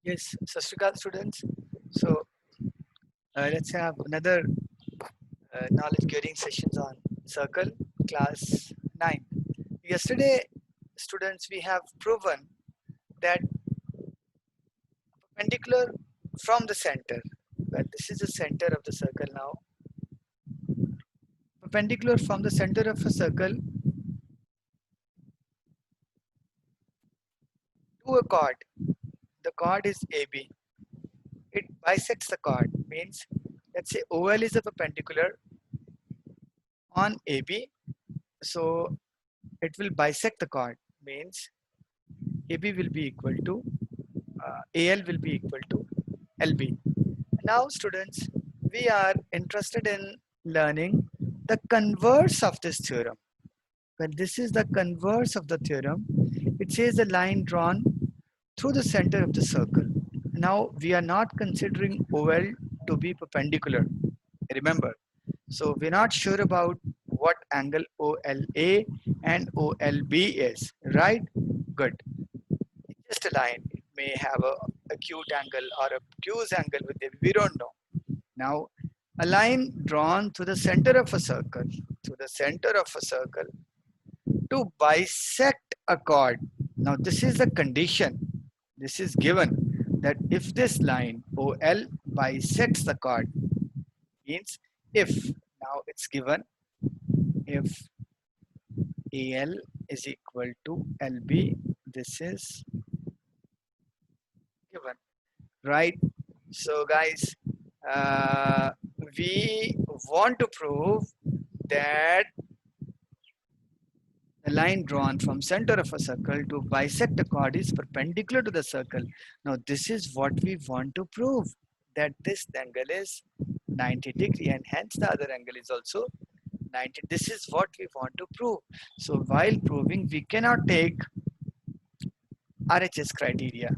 Yes, Sasrikal students. So let's have another knowledge getting sessions on circle class 9. Yesterday, students, we have proven that perpendicular from the center, well, this is the center of the circle now. Perpendicular from the center of a circle to a chord. The chord is AB. It bisects the chord, means let's say OL is a perpendicular on AB. So it will bisect the chord, means AB will be equal to AL will be equal to LB. Now students, we are interested in learning the converse of this theorem. Well, this is the converse of the theorem. It says a line drawn through the center of the circle. Now we are not considering OL to be perpendicular. Remember, so we're not sure about what angle OLA and OLB is, right? Good. Just a line. It may have a acute angle or a obtuse angle with it. We don't know. Now, a line drawn to the center of a circle, to bisect a chord. Now, this is the condition. This is given that if this line OL bisects the chord, means if, now it's given, if AL is equal to LB, this is given, right? So guys, uh, we want to prove that the line drawn from center of a circle to bisect a chord is perpendicular to the circle. Now this is what we want to prove, that this angle is 90 degree and hence the other angle is also 90. This is what we want to prove. So while proving, we cannot take RHS criteria,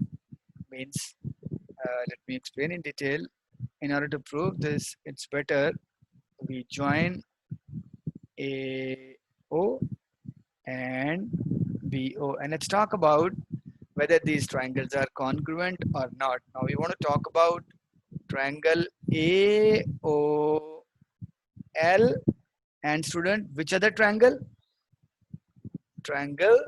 means let me explain in detail. In order to prove this, it's better we join AO and BO, and let's talk about whether these triangles are congruent or not. Now we want to talk about triangle AOL, and student, which other triangle? Triangle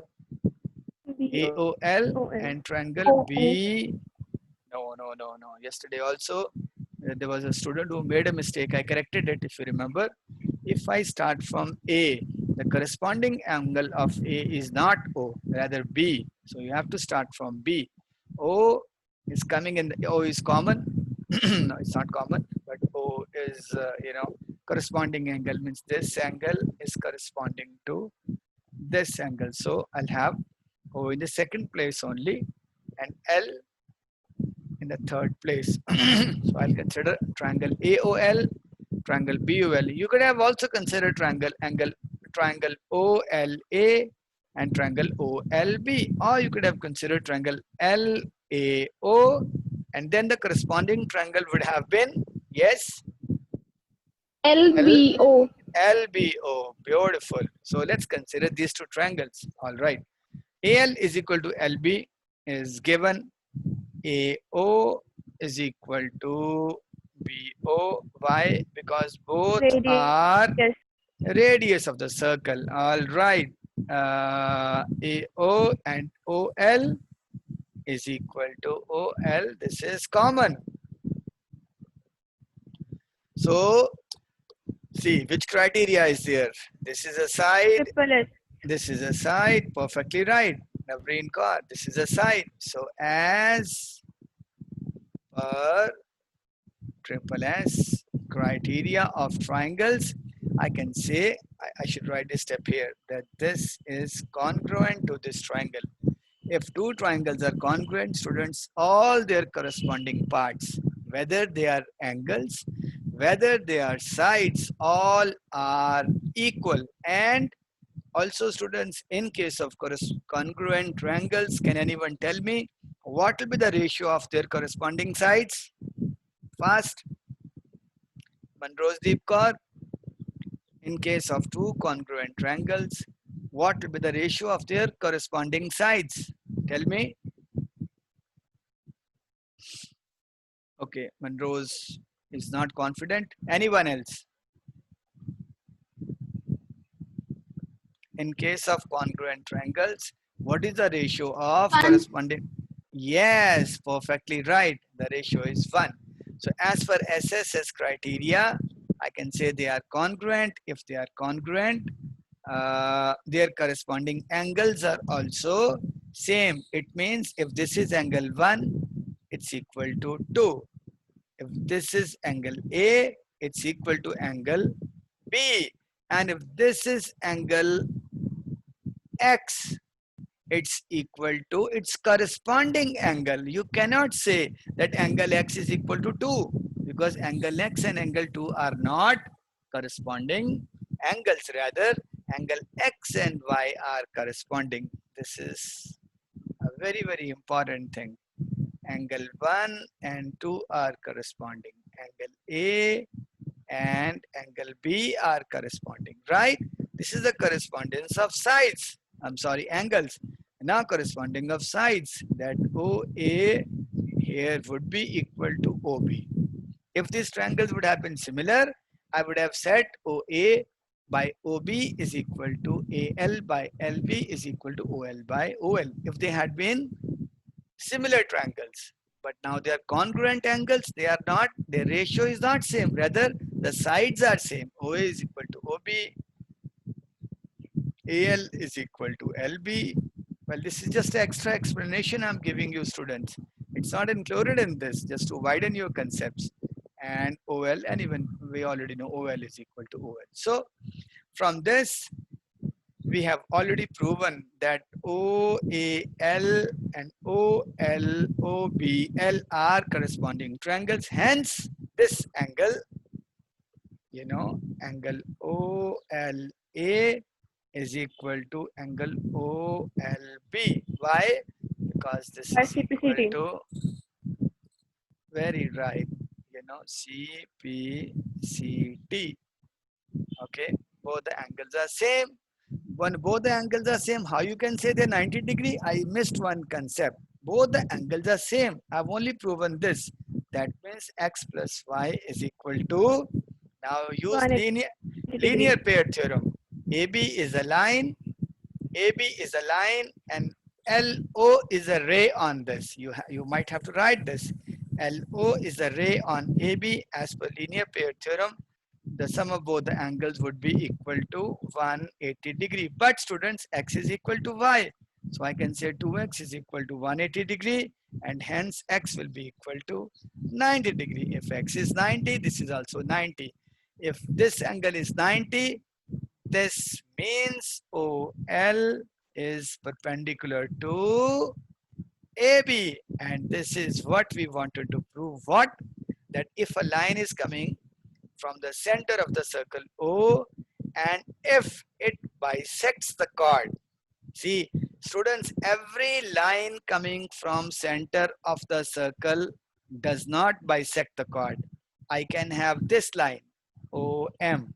AOL and triangle B. No. Yesterday also there was a student who made a mistake. I corrected it, if you remember. If I start from A, the corresponding angle of A is not O, rather B. So you have to start from B. O is coming in, O is common. No, it's not common, but O is, corresponding angle, means this angle is corresponding to this angle. So I'll have O in the second place only and L in the third place. So I'll consider triangle AOL, triangle BOL. You could have also considered triangle OLA and triangle OLB, or you could have considered triangle LAO, and then the corresponding triangle would have been, yes, LBO. LBO. Beautiful. So let's consider these two triangles. All right. AL is equal to LB is given. AO is equal to BO. Why? Because both Radius. are radius of the circle. All right. AO and OL is equal to OL. This is common. So see which criteria is there. This is a side. Triple S. This is a side. Perfectly right. Navreen Kaur. This is a side. So as per triple S criteria of triangles, I can say, I should write a step here, that this is congruent to this triangle. If two triangles are congruent, students, all their corresponding parts, whether they are angles, whether they are sides, all are equal. And also students, in case of congruent triangles, can anyone tell me what will be the ratio of their corresponding sides? Fast. Manrosdeep Kaur, in case of two congruent triangles, what will be the ratio of their corresponding sides? Tell me. Okay, Monroe's is not confident. Anyone else? In case of congruent triangles, what is the ratio of One. corresponding? Yes, perfectly right. The ratio is 1. So as per SSS criteria, I can say they are congruent. If they are congruent, their corresponding angles are also same. It means if this is angle 1, it's equal to 2. If this is angle A, it's equal to angle B. And if this is angle X, it's equal to its corresponding angle. You cannot say that angle X is equal to 2 because angle X and angle 2 are not corresponding angles. Rather, angle X and Y are corresponding. This is a very, very important thing. Angle 1 and 2 are corresponding. Angle A and angle B are corresponding, right? This is the correspondence of sides. I'm sorry, angles. Now corresponding of sides, that OA here would be equal to OB. If these triangles would have been similar, I would have said OA by OB is equal to AL by LB is equal to OL by OL. If they had been similar triangles, but now they are congruent angles, they are not, their ratio is not same, rather the sides are same. OA is equal to OB, AL is equal to LB. Well, this is just an extra explanation I'm giving you, students. It's not included in this, just to widen your concepts. And OL, and even we already know OL is equal to OL. So from this we have already proven that OAL and OLOBL are corresponding triangles. Hence, this angle, angle OLA is equal to angle OLB. Why? Because this is equal Reciprocity. to, very right, CPCT. Okay, both the angles are same. When both the angles are same, how you can say they're 90 degree? I missed one concept. Both the angles are same. I've only proven this. That means x plus y is equal to, now use 180 linear degree. pair theorem. AB is a line, AB is a line, and LO is a ray on this. You might have to write this. LO is a ray on AB. As per linear pair theorem, the sum of both the angles would be equal to 180 degree. But students, x is equal to y. So I can say 2x is equal to 180 degree, and hence x will be equal to 90 degree. If x is 90, this is also 90. If this angle is 90, this means OL is perpendicular to AB. And this is what we wanted to prove. What? That if a line is coming from the center of the circle O, and if it bisects the chord. See, students, every line coming from center of the circle does not bisect the chord. I can have this line OM.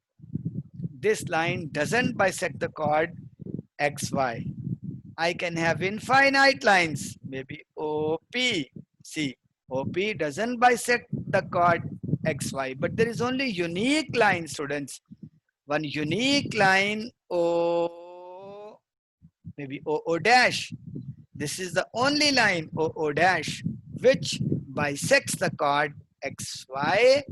This line doesn't bisect the chord XY. I can have infinite lines, maybe OP. See, OP doesn't bisect the chord XY, but there is only unique line, students. One unique line O, maybe OO dash. This is the only line OO dash which bisects the chord XY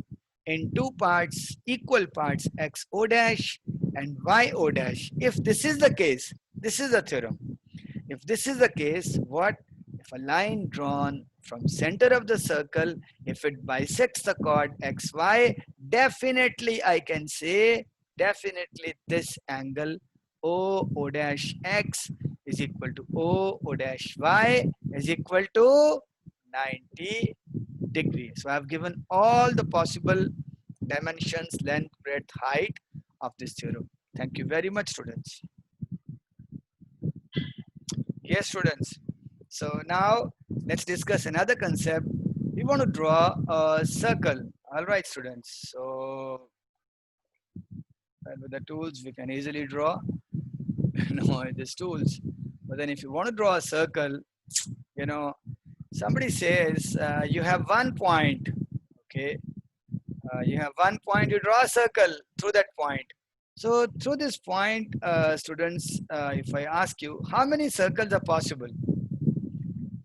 in two parts, equal parts, XO dash and YO dash. If this is the case, this is the theorem. If this is the case, what? If a line drawn from center of the circle, if it bisects the chord XY, definitely I can say, definitely this angle O dash X is equal to O dash Y is equal to 90 degrees. So I have given all the possible dimensions, length, breadth, height of this theorem. Thank you very much, students. Yes, students. So now let's discuss another concept. We want to draw a circle. All right, students. So with the tools, we can easily draw. No, these tools. But then if you want to draw a circle, you know, somebody says you have one point. Okay, you have 1 point, you draw a circle through that point. So through this point, students, if I ask you, how many circles are possible?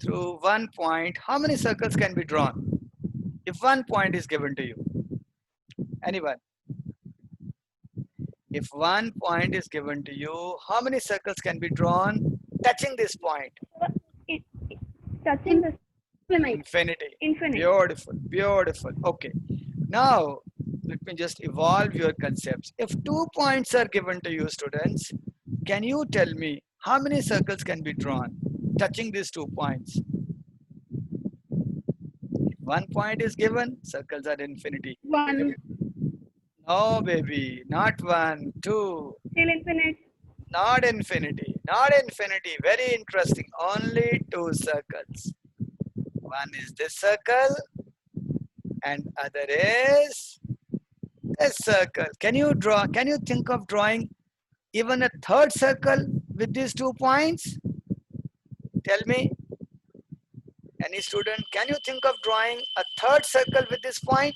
Through 1 point, how many circles can be drawn? If 1 point is given to you, anyone? If 1 point is given to you, how many circles can be drawn touching this point? It, touching the Infinity. infinite. Beautiful, beautiful. Okay. Now, let me just evolve your concepts. If 2 points are given to you, students, can you tell me how many circles can be drawn touching these 2 points? If 1 point is given, circles are infinity. If, One no, baby, not one, two, till infinite. not infinity, not infinity. Very interesting. Only two circles. One is this circle, and other is this circle. Can you draw? Can you think of drawing even a third circle with these 2 points? Tell me, any student, can you think of drawing a third circle with this point,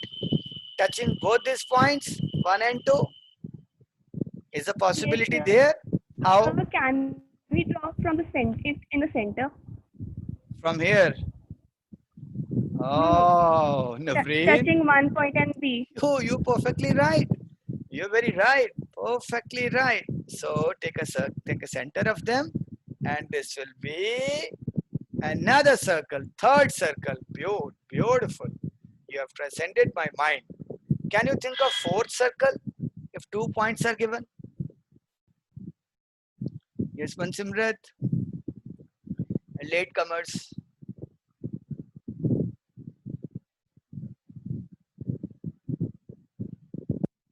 touching both these points, 1 and 2? Is a Yes, possibility sir. there? How? Can we draw from the center in the center? From here. No, no. Oh, Navreen, Touching 1 point and B. you perfectly right. You're very right. Perfectly right. So take a center of them, and this will be another circle, third circle. Beautiful. You have transcended my mind. Can you think of fourth circle if 2 points are given? Yes, Mansimrat, latecomers.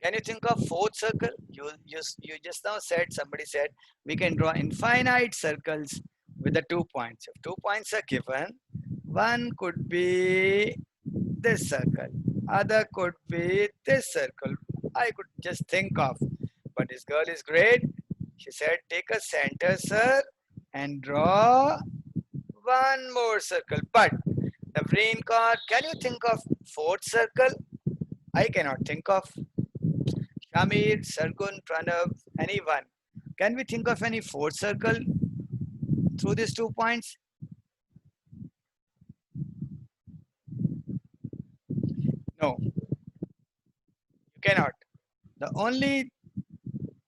Can you think of fourth circle? You just now said, somebody said we can draw infinite circles with the 2 points. If 2 points are given, one could be this circle, other could be this circle. I could just think of. But this girl is great. She said, take a center, sir, and draw one more circle. But the brain card, can you think of fourth circle? I cannot think of. Shamir, Sargun, Pranav, anyone. Can we think of any fourth circle through these 2 points? No, you cannot. The only,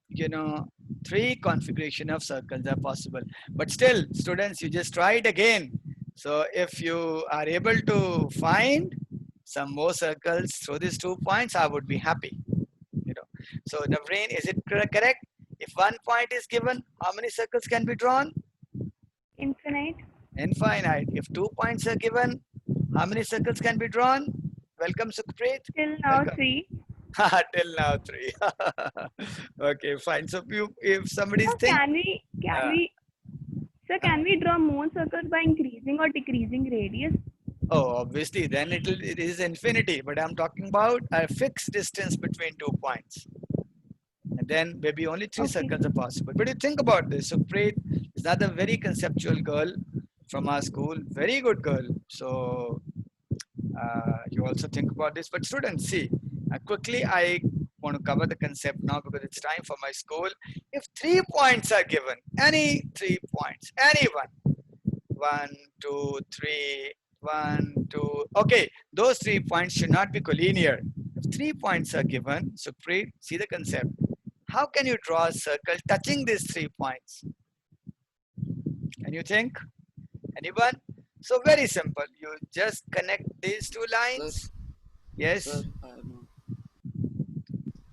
you know, three configuration of circles are possible. But still, students, you just try it again. So if you are able to find some more circles through these 2 points, I would be happy. You know. So Navreen, is it correct? If 1 point is given, how many circles can be drawn? Infinite. Infinite. If 2 points are given, how many circles can be drawn? Welcome, Sukhpreet. Till now Welcome. 3. Till now, three. Okay, fine. So if somebody's So think, uh, can we draw more circles by increasing or decreasing radius? oh, obviously, then it is infinity. But I'm talking about a fixed distance between 2 points. And then maybe only three Okay. circles are possible. But you think about this. So Preet is another very conceptual girl from our school. Very good girl. So you also think about this. But students, see, quickly I want to cover the concept now because it's time for my school. If 3 points are given, any 3 points, anyone, one, two, three, one, two. Okay, those 3 points should not be collinear. If 3 points are given, so see the concept. How can you draw a circle touching these 3 points? Can you think? Anyone? So very simple. You just connect these two Sir, lines. Yes. sir, I know.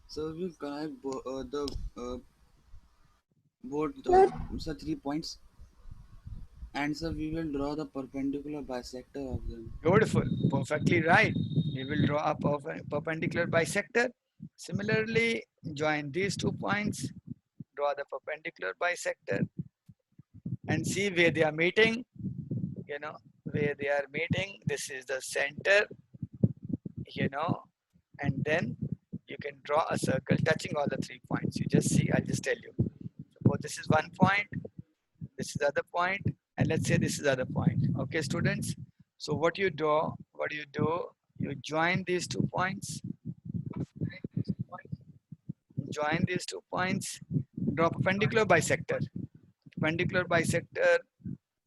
So we'll connect both the sir 3 points, and sir we will draw the perpendicular bisector of them. Beautiful. Perfectly right. We will draw a perpendicular bisector. Similarly, join these 2 points, draw the perpendicular bisector, and see where they are meeting. You know, where they are meeting. This is the center, you know, and then you can draw a circle touching all the 3 points. You just see, I'll just tell you. Suppose this is 1 point, this is the other point, and let's say this is the other point. Okay, students. So what do? You join these 2 points. Join these 2 points. Draw perpendicular bisector. Perpendicular bisector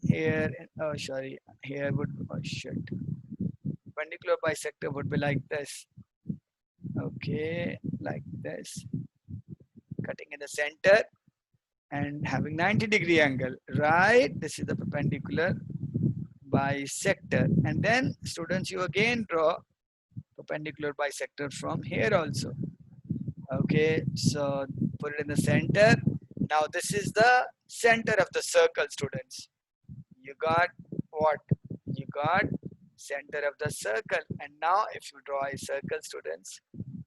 here. Oh, sorry. Here would. Oh shit. Perpendicular bisector would be like this. Okay, like this. Cutting in the center and having 90-degree angle. Right. This is the perpendicular bisector. And then students, you again draw perpendicular bisector from here also. Okay, so put it in the center. Now this is the center of the circle, students. You got what? You got center of the circle. And now if you draw a circle, students,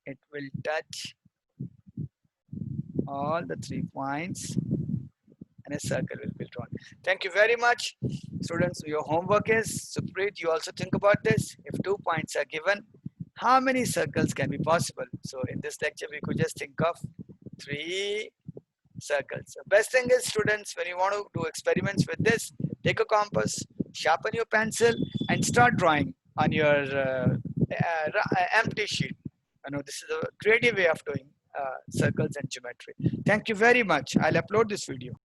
it will touch all the 3 points and a circle will be drawn. Thank you very much. Students, your homework is, Supreet, you also think about this. If 2 points are given, how many circles can be possible? So in this lecture, we could just think of 3 circles. The best thing is, students, when you want to do experiments with this, take a compass, sharpen your pencil, and start drawing on your empty sheet. You know, this is a creative way of doing circles and geometry. Thank you very much. I'll upload this video.